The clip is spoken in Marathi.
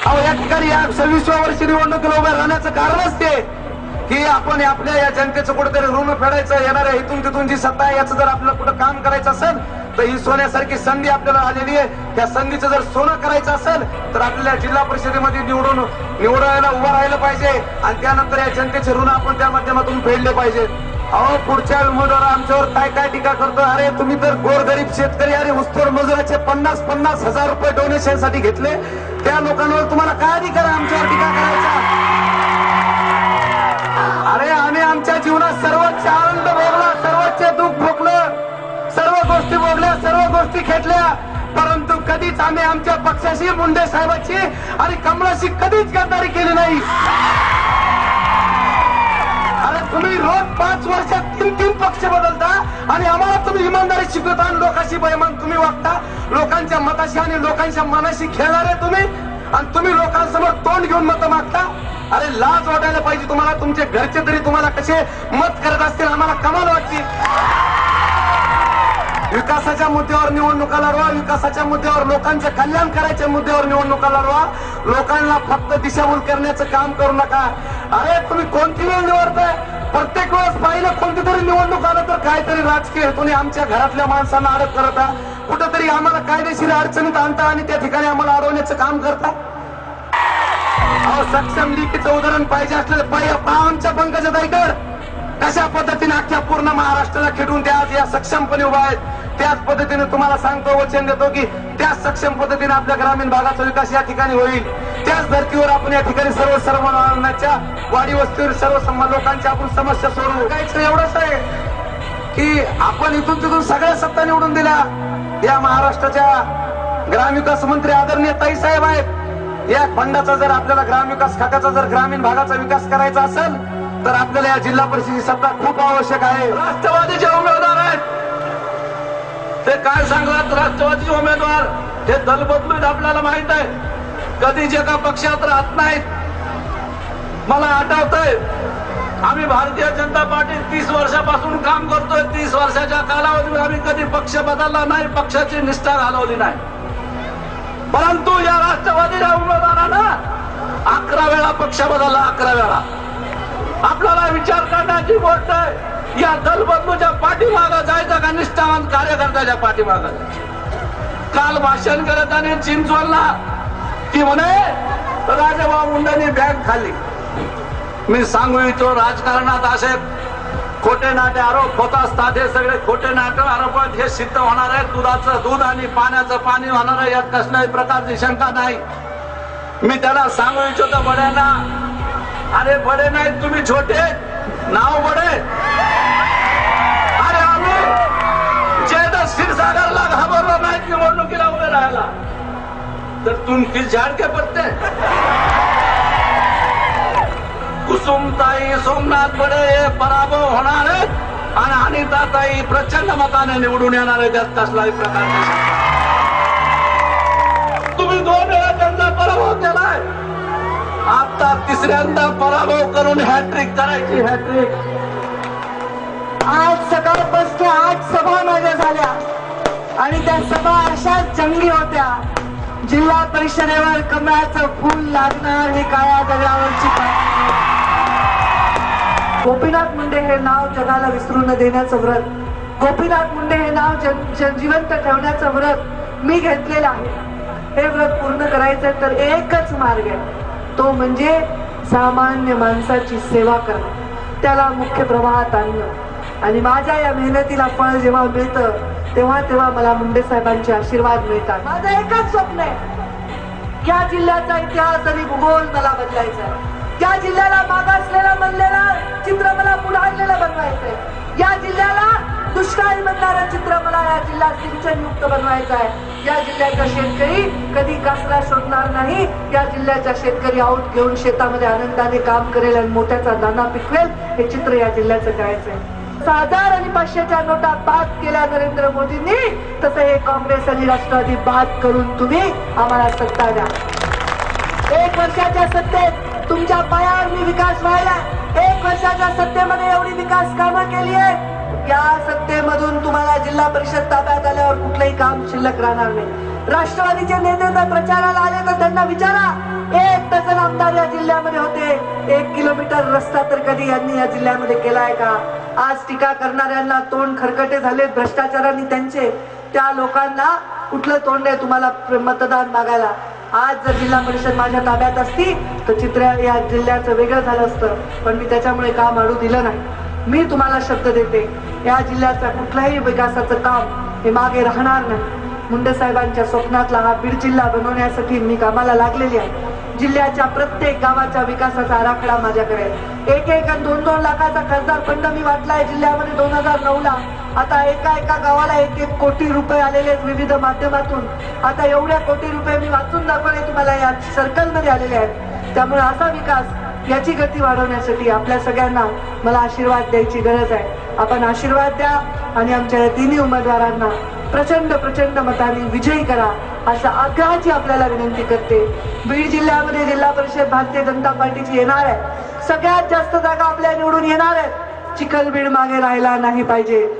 अहो या ठिकाणी या 26व्या वर्षी निवडणुकीला उभ्या राहण्याचं कारणच ते की आपण आपल्या या जनतेचं कुठेतरी ऋण फेडायचं, येणाऱ्या इथून तिथून जी सत्ता आहे याचं जर आपल्याला कुठं काम करायचं असेल तर ही सोन्यासारखी संधी आपल्याला आलेली आहे. त्या संधीचं जर सोनं करायचं असेल तर आपल्याला जिल्हा परिषदेमध्ये निवडायला उभं राहिलं पाहिजे आणि त्यानंतर या जनतेचे ऋण आपण त्या माध्यमातून फेडले पाहिजे. अहो पुढच्या उमेदवार आमच्यावर काय काय टीका करतो, अरे तुम्ही तर गोरगरीब शेतकरी आणि ऊसतोड मजुराचे 50-50 हजार रुपये डोनेशन साठी घेतले, त्या लोकांवर तुम्हाला काय अधिकार आहे आमच्यावर टीका करायचा? अरे आम्ही आमच्या जीवनात सर्वोच्च आनंद भोगला, सर्वोच्च दुःख भोगलं, सर्व गोष्टी भोगल्या, सर्व गोष्टी खेटल्या, परंतु कधीच आम्ही आमच्या पक्षाशी, मुंडे साहेबांची आणि कमळाशी कधीच गद्दारी केली नाही. अरे तुम्ही रोज 5 वर्षात 3 पक्ष बदलता आणि आम्हाला तुम्ही इमानदारी शिकवता आणि लोकांशी बेईमान तुम्ही वागता, लोकांच्या मताशी आणि लोकांच्या मनाशी खेळणारे तुम्ही, आणि तुम्ही लोकांसमोर तोंड घेऊन मत मागता. अरे लाज वाटायला पाहिजे तुम्हाला. तुमचे घरचे तरी तुम्हाला कसे मत करत असतील आम्हाला कमाल वाटते. विकासाच्या मुद्द्यावर निवडणुका लढवा, विकासाच्या मुद्द्यावर, लोकांचे कल्याण करायच्या मुद्द्यावर निवडणुका लढवा, लोकांना फक्त दिशाभूल करण्याचं काम करू नका. अरे तुम्ही कोणती वेळ निवडताय? प्रत्येक वेळेस पाहिलं कोणती तरी निवडणूक आलं तर काहीतरी राजकीय हेतूने आमच्या घरातल्या माणसांना अडक करता, कुठेतरी आम्हाला कायदेशीर अडचणीत आणता आणि त्या ठिकाणी आम्हाला अडवण्याचं काम करता. सक्षम लीगचं उदाहरण पाहिजे असलेलं आमच्या पंकजाताईकडे कशा पद्धतीने अख्ख्या पूर्ण महाराष्ट्राला खेळून त्या आज या सक्षमपणे उभा आहेत. त्याच पद्धतीने तुम्हाला सांगतो, वचन देतो की त्याच सक्षम पद्धतीने आपल्या ग्रामीण भागाचा विकास या ठिकाणी होईल. त्याच धर्तीवर आपण या ठिकाणी सर्वसामान्यांच्या वाडी वस्तीवर सर्व लोकांच्या आपण समस्या सोडवू. काहीच एवढंच आहे की आपण इथून तिथून सगळ्या सत्ता निवडून दिल्या. या महाराष्ट्राच्या ग्रामविकास मंत्री आदरणीय ताई साहेब आहेत. या फंडाचा जर आपल्याला ग्रामविकास खात्याचा जर ग्रामीण भागाचा विकास करायचा असेल तर आपल्याला या जिल्हा परिषदेची सत्ता खूप आवश्यक आहे. राष्ट्रवादीचे उमेदवार आहेत, ते काय सांगतात? राष्ट्रवादीचे उमेदवार हे दल बदलून आपल्याला माहित आहे, कधीच एका पक्षात राहत नाहीत. मला आठवतंय आम्ही भारतीय जनता पार्टी 30 वर्षापासून काम करतोय. 30 वर्षाच्या कालावधीत आम्ही कधी पक्ष बदलला नाही, पक्षाची निष्ठा घालवली नाही. परंतु या राष्ट्रवादीच्या उमेदवारानं 11 वेळा पक्ष बदलला, 11 वेळा. आपल्याला विचार करण्याची गोष्ट आहे, या दल बदलूच्या पाठीमागं जायचं का निष्ठावान कार्यकर्त्याच्या पाठीमागं? काल भाषण करत आणि चिंचवडला की म्हणे राजाभाऊ मुंडेंनी बॅग खाल्ली. मी सांगू इच्छितो, राजकारणात असे खोटे नाटे आरोप होत असतात. हे सगळे खोटे नाटे आरोप हे सिद्ध होणार आहे. दुधाचं दूध आणि पाण्याचं पाणी होणार आहे, यात कसल्याही प्रकारची शंका नाही. मी त्याला सांगू इच्छितो बड्यांना, अरे बडे नाहीत तुम्ही, छोटे नाव बडे. अरे आम्ही जे क्षीरसागरला घाबरलो नाहीत निवडणुकीला उभे राहायला, तर तुमची झाडके पडते. कुसुमताई सोमनाथ बडे हे पराभव होणार आहेत आणि अनिताताई प्रचंड मताने निवडून येणार आहे, त्यात कसलाही प्रकार नाही. तुम्ही 2 वेळा त्यांचा पराभव केलाय, आता 3ऱ्यांदा पराभव करून हॅट्रिक करायची. हॅट्रिक. आज सकाळपासून 8 सभा माझ्या झाल्या आणि त्या सभा अशाच जंगी होत्या. जिल्हा परिषदेवर कमळाचं फूल लागणार हे काळ्या दगडावरची पायरी. गोपीनाथ मुंडे हे नाव जगाला विसरून न देण्याचं व्रत, गोपीनाथ मुंडे हे नाव जिवंत ठेवण्याचं व्रत मी घेतलेलं आहे. हे व्रत पूर्ण करायचं तर एकच मार्ग आहे, तो म्हणजे सामान्य माणसाची सेवा करणं, त्याला मुख्य प्रवाहात आणणं. आणि माझ्या या मेहनतीला फळ जेव्हा मिळतं तेव्हा मला मुंडे साहेबांचे आशीर्वाद मिळतात. माझं एकच स्वप्न आहे, या जिल्ह्याचा इतिहास आणि भूगोल मला बदलायचा आहे. या जिल्ह्याला मागासलेला बनलेलं चित्र मला पुढारलेलं बनवायचंय. या जिल्ह्याला दुष्काळी बनणारं चित्र मला या जिल्ह्यात सिंचनयुक्त बनवायचं आहे. या जिल्ह्याचा शेतकरी कधी कचरा शोधणार नाही. या जिल्ह्याचा शेतकरी आऊट घेऊन शेतामध्ये आनंदाने काम करेल आणि मोठ्याचा दाना पिकवेल. हे चित्र या जिल्ह्याचं करायचंय. 1000 आणि 500च्या नोटा बाद केल्या नरेंद्र मोदींनी, तसं हे काँग्रेस आणि राष्ट्रवादी बाद करून तुम्ही आम्हाला सत्ता द्या. 1 वर्षाच्या सत्तेत तुमच्या पायावर मी विकास व्हायला. 1 वर्षाच्या सत्तेमध्ये एवढी विकास कामं केली आहे. या सत्तेमधून तुम्हाला जिल्हा परिषद ताब्यात आल्यावर कुठलंही काम शिल्लक राहणार नाही. राष्ट्रवादीचे नेते जर प्रचाराला आले तर त्यांना विचारा, 1 डझन आमदार या जिल्ह्यामध्ये होते, 1 किलोमीटर रस्ता तर कधी यांनी या जिल्ह्यामध्ये केलाय का? आज टीका करणाऱ्यांना तोंड खरकटे झाले भ्रष्टाचारांनी त्यांचे, त्या लोकांना कुठलं तोंड आहे तुम्हाला मतदान मागायला? आज जर जिल्हा परिषद माझ्या ताब्यात असती तर चित्र या जिल्ह्याचं वेगळं झालं असतं, पण मी त्याच्यामुळे काम अडू दिलं नाही. मी तुम्हाला शब्द देते, या जिल्ह्याचा कुठलाही विकासाचं काम हे मागे राहणार नाही. मुंडे साहेबांच्या स्वप्नातला हा बीड जिल्हा बनवण्यासाठी मी कामाला लागलेली आहे. जिल्ह्याच्या प्रत्येक गावाच्या विकासाचा आराखडा माझ्याकडे आहे. 1-1 आणि 2-2 लाखाचा खासदार फंड मी वाटलाय जिल्ह्यामध्ये 2009ला. आता एका गावाला 1-1 कोटी रुपये आलेले आहेत विविध माध्यमातून. आता एवढ्या कोटी रुपये मी वाचून दाखवले तुम्हाला या सर्कलमध्ये आलेले आहेत. त्यामुळे असा विकास याची गती वाढवण्यासाठी आपल्या सगळ्यांना मला आशीर्वाद द्यायची गरज आहे. आपण आशीर्वाद द्या आणि आमच्या या तिन्ही उमेदवारांना प्रचंड मताने विजयी करा अशा आग्रहाची आपल्याला विनंती करते. बीड जिल्ह्यामध्ये जिल्हा परिषद भारतीय जनता पार्टीची येणार आहे. सगळ्यात जास्त जागा आपल्या निवडून येणार आहेत. चिखल बीड मागे राहायला नाही पाहिजे.